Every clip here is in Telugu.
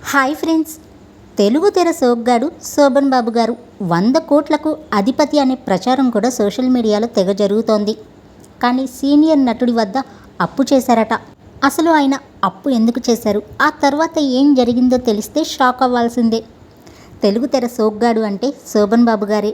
హాయ్ ఫ్రెండ్స్, తెలుగు తెర సోగ్గాడు శోభన్ బాబు గారు 100 కోట్లకు అధిపతి అనే ప్రచారం కూడా సోషల్ మీడియాలో తెగ జరుగుతోంది. కానీ సీనియర్ నటుడి వద్ద అప్పు చేశారట. అసలు ఆయన అప్పు ఎందుకు చేశారు, ఆ తర్వాత ఏం జరిగిందో తెలిస్తే షాక్ అవ్వాల్సిందే. తెలుగు తెర సోగ్గాడు అంటే శోభన్ బాబు గారే.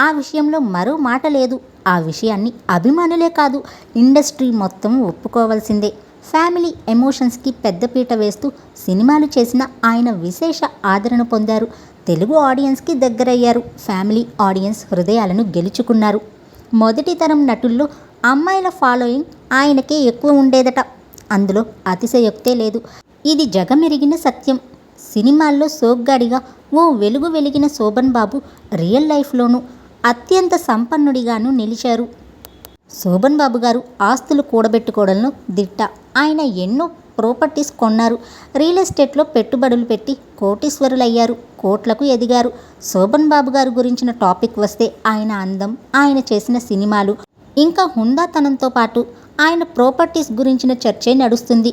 ఆ విషయంలో మరో మాట లేదు. ఆ విషయాన్ని అభిమానులే కాదు, ఇండస్ట్రీ మొత్తం ఒప్పుకోవాల్సిందే. ఫ్యామిలీ ఎమోషన్స్కి పెద్దపీట వేస్తూ సినిమాలు చేసిన ఆయన విశేష ఆదరణ పొందారు. తెలుగు ఆడియన్స్కి దగ్గరయ్యారు. ఫ్యామిలీ ఆడియన్స్ హృదయాలను గెలుచుకున్నారు. మొదటి తరం నటుల్లో అమ్మాయిల ఫాలోయింగ్ ఆయనకే ఎక్కువ ఉండేదట. అందులో అతిశయోక్తే లేదు. ఇది జగమెరిగిన సత్యం. సినిమాల్లో సోగ్గాడిగా ఓ వెలుగు వెలిగిన శోభన్ బాబు రియల్ లైఫ్లోనూ అత్యంత సంపన్నుడిగాను నిలిచారు. శోభన్ బాబు గారు ఆస్తులు కూడబెట్టుకోవడంలో దిట్ట. ఆయన ఎన్నో ప్రాపర్టీస్ కొన్నారు. రియల్ ఎస్టేట్లో పెట్టుబడులు పెట్టి కోటీశ్వరులయ్యారు, కోట్లకు ఎదిగారు. శోభన్ బాబు గారు గురించిన టాపిక్ వస్తే ఆయన అందం, ఆయన చేసిన సినిమాలు, ఇంకా హుందాతనంతో పాటు ఆయన ప్రాపర్టీస్ గురించిన చర్చే నడుస్తుంది.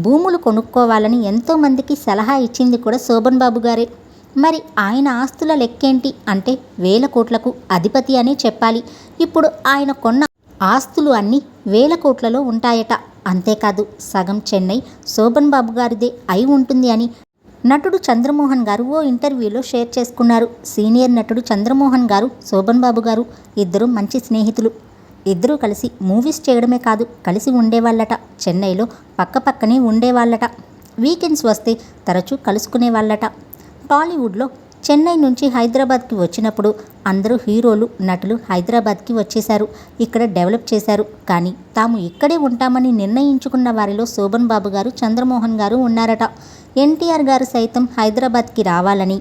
భూములు కొనుక్కోవాలని ఎంతోమందికి సలహా ఇచ్చింది కూడా శోభన్ బాబు గారే. మరి ఆయన ఆస్తుల లెక్కేంటి అంటే 1000 కోట్లకు అధిపతి అనే చెప్పాలి. ఇప్పుడు ఆయన కొన్న ఆస్తులు అన్నీ 1000 కోట్లలో ఉంటాయట. అంతేకాదు, సగం చెన్నై శోభన్ బాబు గారిదే అయి ఉంటుంది అని నటుడు చంద్రమోహన్ గారు ఓ ఇంటర్వ్యూలో షేర్ చేసుకున్నారు. సీనియర్ నటుడు చంద్రమోహన్ గారు, శోభన్ బాబు గారు ఇద్దరు మంచి స్నేహితులు. ఇద్దరూ కలిసి మూవీస్ చేయడమే కాదు, కలిసి ఉండేవాళ్ళట. చెన్నైలో పక్కపక్కనే ఉండేవాళ్ళట. వీకెండ్స్ వస్తే తరచూ కలుసుకునేవాళ్ళట. టాలీవుడ్లో చెన్నై నుంచి హైదరాబాద్కి వచ్చినప్పుడు అందరూ హీరోలు, నటులు హైదరాబాద్కి వచ్చేశారు. ఇక్కడ డెవలప్ చేశారు. కానీ తాము ఇక్కడే ఉంటామని నిర్ణయించుకున్న వారిలో శోభన్ బాబు గారు, చంద్రమోహన్ గారు ఉన్నారట. ఎన్టీఆర్ గారు సైతం హైదరాబాద్కి రావాలని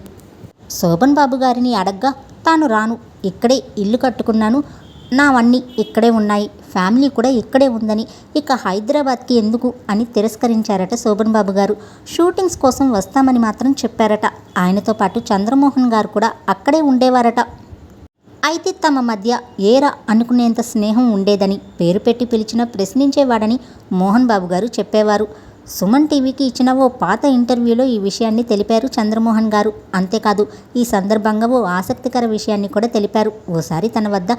శోభన్ బాబు గారిని అడగ్గా, తాను రాను, ఇక్కడే ఇల్లు కట్టుకున్నాను, నావన్నీ ఇక్కడే ఉన్నాయి, ఫ్యామిలీ కూడా ఇక్కడే ఉందని, ఇక హైదరాబాద్కి ఎందుకు అని తిరస్కరించారట శోభన్ బాబు గారు. షూటింగ్స్ కోసం వస్తామని మాత్రం చెప్పారట. ఆయనతో పాటు చంద్రమోహన్ గారు కూడా అక్కడే ఉండేవారట. అయితే తమ మధ్య ఏరా అనుకునేంత స్నేహం ఉండేదని, పేరు పెట్టి పిలిచినా ప్రశ్నించేవాడని మోహన్ బాబు గారు చెప్పేవారు. సుమన్ టీవీకి ఇచ్చిన ఓ పాత ఇంటర్వ్యూలో ఈ విషయాన్ని తెలిపారు చంద్రమోహన్ గారు. అంతేకాదు, ఈ సందర్భంగా ఓ ఆసక్తికర విషయాన్ని కూడా తెలిపారు. ఓసారి తన వద్ద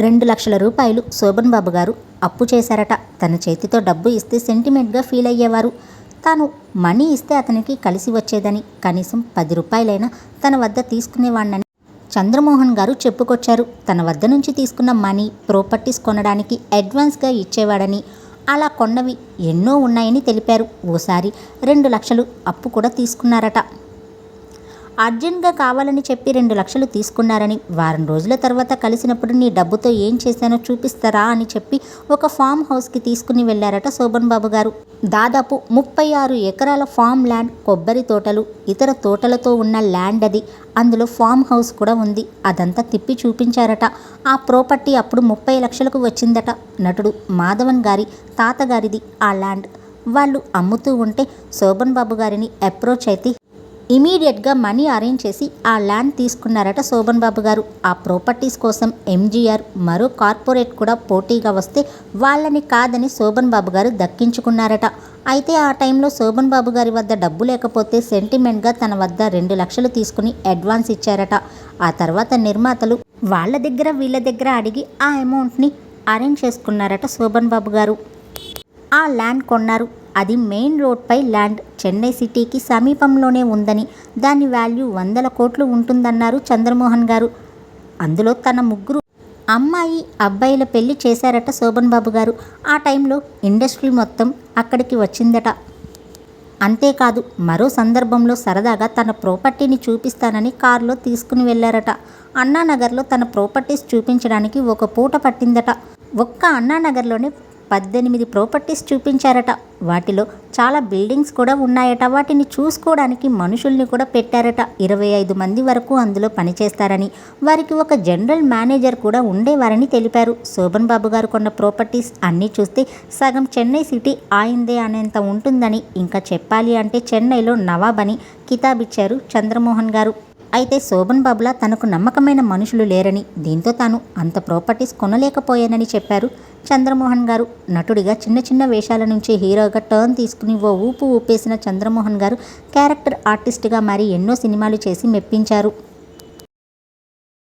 2 లక్షల రూపాయలు శోభన్ బాబు గారు అప్పు చేశారట. తన చేతితో డబ్బు ఇస్తే సెంటిమెంట్గా ఫీల్ అయ్యేవారు. తాను మనీ ఇస్తే అతనికి కలిసి వచ్చేదని, కనీసం 10 రూపాయలైనా తన వద్ద తీసుకునేవాడినని చంద్రమోహన్ గారు చెప్పుకొచ్చారు. తన వద్ద నుంచి తీసుకున్న మనీ ప్రాపర్టీస్ కొనడానికి అడ్వాన్స్గా ఇచ్చేవాడని, అలా కొన్నవి ఎన్నో ఉన్నాయని తెలిపారు. ఓసారి 2 లక్షలు అప్పు కూడా తీసుకున్నారట. అర్జెంట్గా కావాలని చెప్పి 2 లక్షలు తీసుకున్నారని, వారం రోజుల తర్వాత కలిసినప్పుడు నీ డబ్బుతో ఏం చేశానో చూపిస్తారా అని చెప్పి ఒక ఫామ్ హౌస్కి తీసుకుని వెళ్లారట శోభన్ బాబు గారు. దాదాపు 36 ఎకరాల ఫామ్ ల్యాండ్, కొబ్బరి తోటలు, ఇతర తోటలతో ఉన్న ల్యాండ్ అది. అందులో ఫామ్ హౌస్ కూడా ఉంది. అదంతా తిప్పి చూపించారట. ఆ ప్రాపర్టీ అప్పుడు 30 లక్షలకు వచ్చిందట. నటుడు మాధవన్ గారి తాతగారిది ఆ ల్యాండ్. వాళ్ళు అమ్ముతూ ఉంటే శోభన్ బాబు గారిని అప్రోచ్ అయితే ఇమీడియట్గా మనీ అరేంజ్ చేసి ఆ ల్యాండ్ తీసుకున్నారట శోభన్ బాబు గారు. ఆ ప్రాపర్టీస్ కోసం ఎంజీఆర్, మరో కార్పొరేట్ కూడా పోటీగా వస్తే వాళ్ళని కాదని శోభన్ బాబు గారు దక్కించుకున్నారట. అయితే ఆ టైంలో శోభన్ బాబు గారి వద్ద డబ్బు లేకపోతే సెంటిమెంట్గా తన వద్ద 2 లక్షలు తీసుకుని అడ్వాన్స్ ఇచ్చారట. ఆ తర్వాత నిర్మాతలు వాళ్ళ దగ్గర వీళ్ళ దగ్గర అడిగి ఆ అమౌంట్ని అరేంజ్ చేసుకున్నారట శోభన్ బాబు గారు. ఆ ల్యాండ్ కొన్నారు. అది మెయిన్ రోడ్పై ల్యాండ్, చెన్నై సిటీకి సమీపంలోనే ఉందని, దాని వాల్యూ 100 కోట్లు ఉంటుందన్నారు చంద్రమోహన్ గారు. అందులో తన 3 అమ్మాయి అబ్బాయిల పెళ్లి చేశారట శోభన్ బాబు గారు. ఆ టైంలో ఇండస్ట్రీ మొత్తం అక్కడికి వచ్చిందట. అంతేకాదు, మరో సందర్భంలో సరదాగా తన ప్రాపర్టీని చూపిస్తానని కారులో తీసుకుని వెళ్లారట. అన్నానగర్లో తన ప్రాపర్టీస్ చూపించడానికి ఒక పూట పట్టిందట. ఒక్క అన్నానగర్లోనే 18 ప్రాపర్టీస్ చూపించారట. వాటిలో చాలా బిల్డింగ్స్ కూడా ఉన్నాయట. వాటిని చూసుకోవడానికి మనుషుల్ని కూడా పెట్టారట. 25 మంది వరకు అందులో పనిచేస్తారని, వారికి ఒక జనరల్ మేనేజర్ కూడా ఉండేవారని తెలిపారు. శోభన్ బాబు గారు కొన్న ప్రాపర్టీస్ అన్నీ చూస్తే సగం చెన్నై సిటీ ఆయిందే అనేంత ఉంటుందని, ఇంకా చెప్పాలి అంటే చెన్నైలో నవాబ్ అని కితాబిచ్చారు చంద్రమోహన్ గారు. అయితే శోభన్ బాబులా తనకు నమ్మకమైన మనుషులు లేరని, దీంతో తాను అంత ప్రాపర్టీస్ కొనలేకపోయానని చెప్పారు చంద్రమోహన్ గారు. నటుడిగా చిన్న చిన్న వేషాల నుంచి హీరోగా టర్న్ తీసుకుని ఓ ఊపు ఊపేసిన చంద్రమోహన్ గారు క్యారెక్టర్ ఆర్టిస్ట్గా మారి ఎన్నో సినిమాలు చేసి మెప్పించారు.